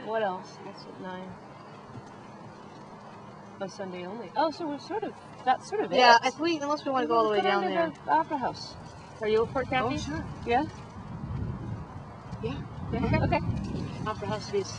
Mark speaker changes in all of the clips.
Speaker 1: What else? That's at 9. On Sunday only. Oh, so we're that's sort of it.
Speaker 2: Yeah, unless we want to go all the way down there.
Speaker 1: The Opera House. Are you a Port Kathy?
Speaker 2: Oh, sure.
Speaker 1: Yeah?
Speaker 2: Yeah.
Speaker 1: Yeah. Okay.
Speaker 2: Opera House it is.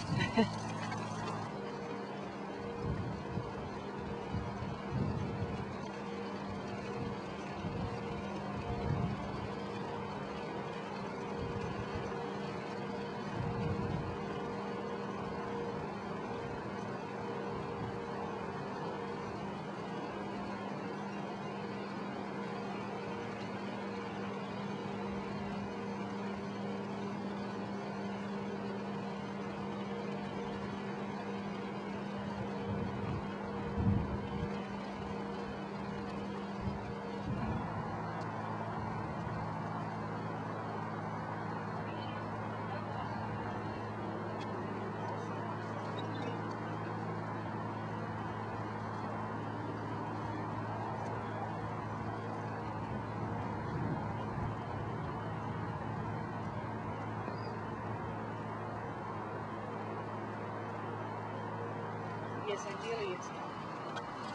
Speaker 1: Yes, ideally it's not.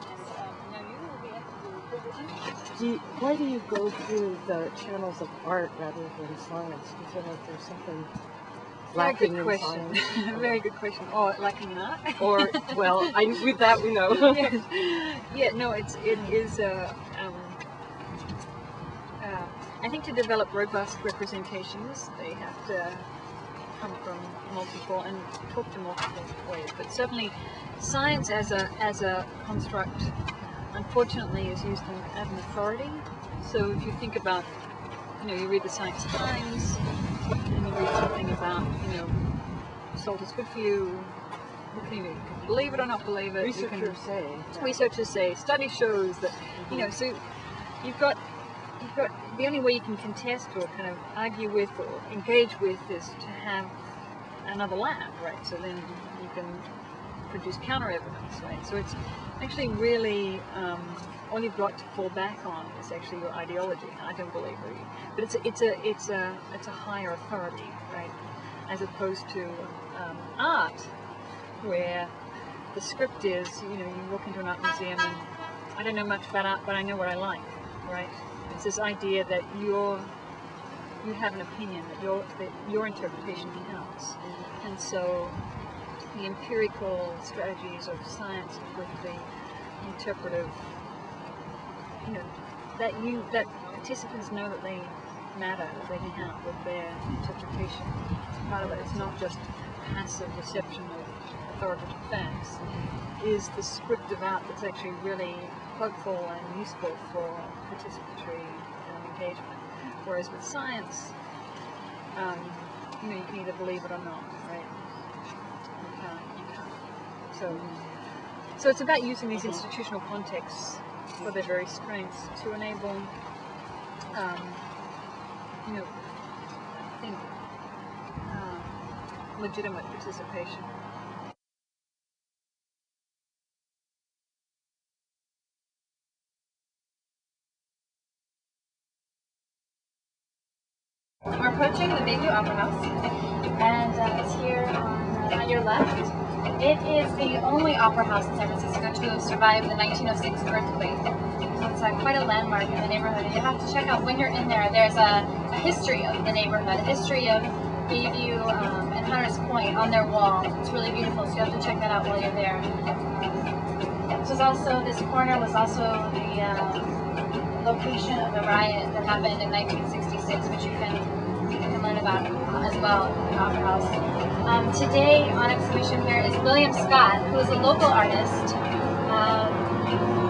Speaker 1: And now you will be able to do
Speaker 2: Why do you go through the channels of art rather than science? Do you feel like there's something lacking in science?
Speaker 1: Very good question. Or lacking in art?
Speaker 2: Or, well, with that we know.
Speaker 1: Yeah, no, it is. I think to develop robust representations, they have to come from multiple and talk to multiple ways. But certainly, science as a construct, unfortunately, is used as an authority. So if you think about, you read the Science Times, and you read something about, salt is good for you. You can believe it or not believe it. Researchers say. Study shows that, so you've got the only way you can contest or kind of argue with or engage with is to have another lab, right? So then you can produce counter evidence, right? So it's actually really all you've got to fall back on is actually your ideology. I don't believe it, but it's a higher authority, right? As opposed to art, where the script is, you walk into an art museum and I don't know much about art, but I know what I like, right? It's this idea that you have an opinion, that your interpretation counts. And so the empirical strategies of science with the interpretive, that participants know that they matter, that they count with their interpretation. It's part of it. It's not just passive reception of authoritative facts. Is the script of art that's actually really helpful and useful for participatory engagement. Whereas with science, you can either believe it or not, right? You can't. So it's about using these institutional contexts for their very strengths to enable, legitimate participation.
Speaker 3: We're approaching the Bayview Opera House, and it's here on your left. It is the only opera house in San Francisco to survive the 1906 earthquake. So it's quite a landmark in the neighborhood, and you have to check out when you're in there. There's a history of the neighborhood, a history of Bayview and Hunters Point on their wall. It's really beautiful, so you have to check that out while you're there. This corner was also the location of the riot that happened in 1966, which you can learn about as well in the Opera House. Today on exhibition here is William Scott, who is a local artist.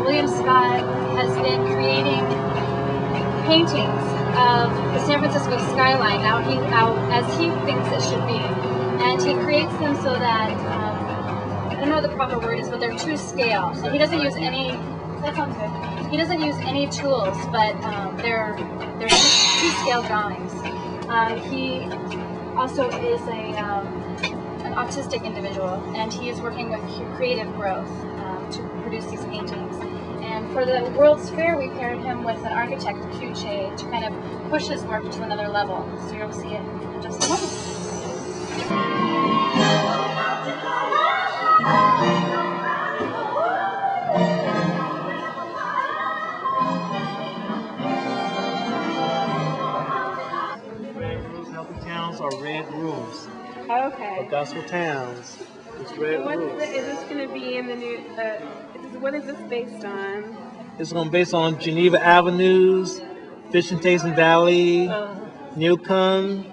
Speaker 3: William Scott has been creating paintings of the San Francisco skyline out as he thinks it should be, and he creates them so that I don't know what the proper word is, but they're to scale. And he doesn't use any. That sounds good. He doesn't use any tools, but they're to scale drawings. He also is an autistic individual, and he is working with creative growth to produce these paintings. And for the World's Fair, we paired him with an architect, Q-Che, to kind of push his work to another level. So you'll see it in just a moment.
Speaker 4: Red rules, healthy towns are red rules.
Speaker 5: Okay.
Speaker 4: For gospel towns, it's red rules.
Speaker 5: Is this going to be in the new? What is this based on?
Speaker 4: It's going to be based on Geneva Avenues, Fish and Tayson Valley, Newcomb,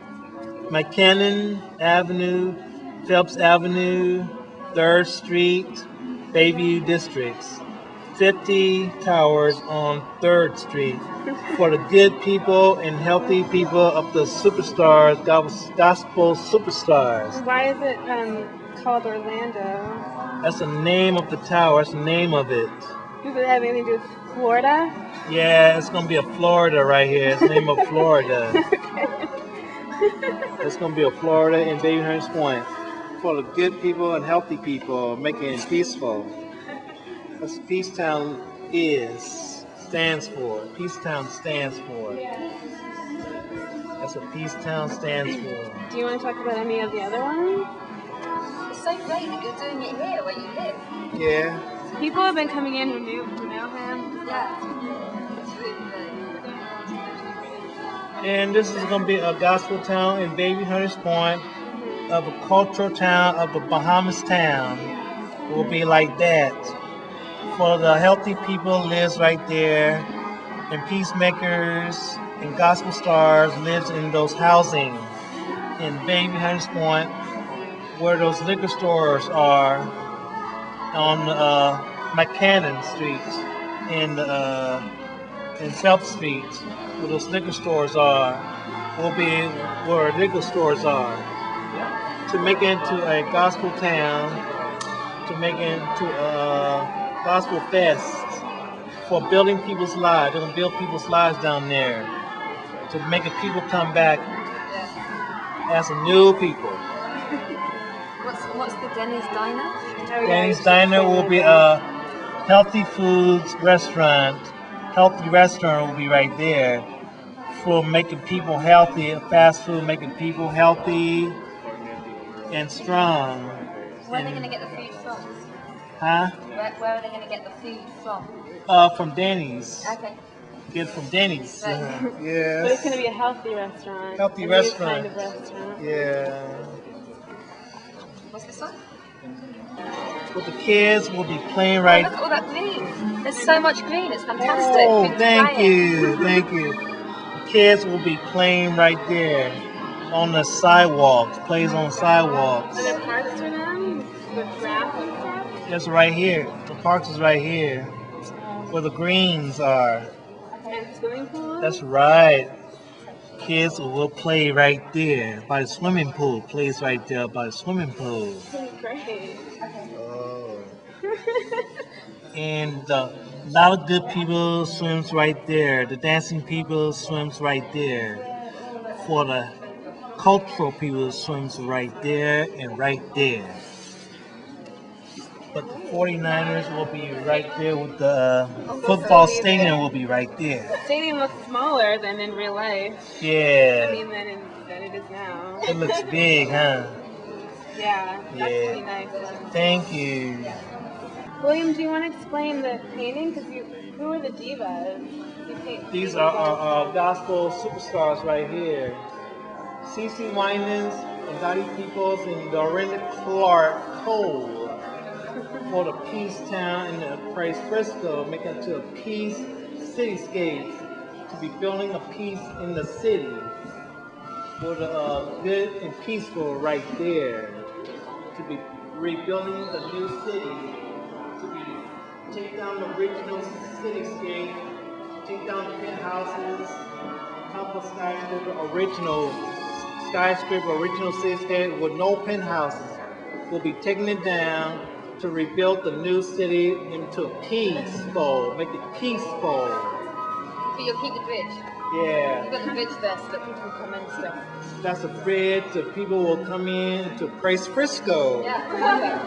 Speaker 4: McKinnon Avenue, Phelps Avenue, 3rd Street, Bayview districts. 50 towers on 3rd Street for the good people and healthy people of the superstars, gospel superstars.
Speaker 5: Why is it called Orlando?
Speaker 4: That's the name of the tower. That's the name of it.
Speaker 5: Does it have anything to do with Florida?
Speaker 4: Yeah, it's going to be a Florida right here. It's the name of Florida. It's going to be a Florida in Baby Hunter's Point for the good people and healthy people, making it peaceful. That's what Peacetown stands for. Peacetown stands for. That's what Peacetown stands for.
Speaker 5: Do you want to talk about any of the other ones?
Speaker 1: It's so great that you're doing it here where you live.
Speaker 4: Yeah.
Speaker 5: People have been coming in who know him.
Speaker 1: Yeah. It's really good.
Speaker 4: And this is going to be a gospel town in Baby Hunter's Point, of a cultural town, of a Bahamas town. It will be like that. For the healthy people lives right there, and peacemakers and gospel stars lives in those housing in Baby Hunter's Point, where those liquor stores are on McCannon Street in Phelps Street, where those liquor stores are, will be where liquor stores are. To make it into a gospel town, to make it into a gospel fest for building people's lives. They're going to build people's lives down there to make people come back as a new people.
Speaker 1: What's the Denny's Diner?
Speaker 4: Denny's Diner will be a healthy foods restaurant. Healthy restaurant will be right there for making people healthy. Fast food making people healthy and strong.
Speaker 1: Where are they going to get the food from?
Speaker 4: Huh?
Speaker 1: Where are they going to get the food from?
Speaker 4: From Denny's.
Speaker 1: Okay.
Speaker 4: Get it from Denny's.
Speaker 1: Right.
Speaker 4: Yes.
Speaker 5: But it's going to be a healthy restaurant.
Speaker 4: Healthy
Speaker 5: a
Speaker 4: restaurant.
Speaker 5: New kind of restaurant.
Speaker 4: Yeah.
Speaker 1: What's this one?
Speaker 4: But the kids will be playing
Speaker 1: Oh,
Speaker 4: right.
Speaker 1: look at all that green. There's so much green. It's fantastic.
Speaker 4: Oh,
Speaker 1: Green's
Speaker 4: thank
Speaker 1: giant.
Speaker 4: you, thank you. The kids will be playing right there on the sidewalks. Plays on sidewalks.
Speaker 5: Are there parks for them with grass and stuff?
Speaker 4: That's right here. The parks is right here, where the greens are.
Speaker 5: And swimming pools?
Speaker 4: That's right. Kids will play right there by the swimming pool. Plays right there by the swimming pool.
Speaker 5: Great.
Speaker 4: Oh. And a lot of good people swims right there. The dancing people swims right there. For the cultural people swims right there and right there. But the 49ers will be right there with the football stadium will be right there.
Speaker 5: The stadium looks smaller than in real life.
Speaker 4: Yeah.
Speaker 5: I mean, than it is now.
Speaker 4: It looks big, huh?
Speaker 5: Yeah, that's
Speaker 4: Yeah.
Speaker 5: pretty nice.
Speaker 4: Thank you.
Speaker 5: William, do you want to explain the painting? Because who are the divas? You paint
Speaker 4: These are our gospel superstars right here. CC Winans and Dottie Peoples and Dorinda Clark Cole for the Peace Town and the Praise Frisco, making it to a peace cityscape to be building a peace in the city for the good and peaceful right there, to be rebuilding the new city, to be take down the original cityscape, take down the penthouses, top of skyscraper, original cityscape with no penthouses. We'll be taking it down to rebuild the new city into a peaceful, make it peaceful.
Speaker 1: But you'll keep the bridge.
Speaker 4: Yeah.
Speaker 1: You've got the bridge there so that people can come in and stuff.
Speaker 4: That's a bridge that people will come in to Praise Frisco.
Speaker 1: Yeah, perfect.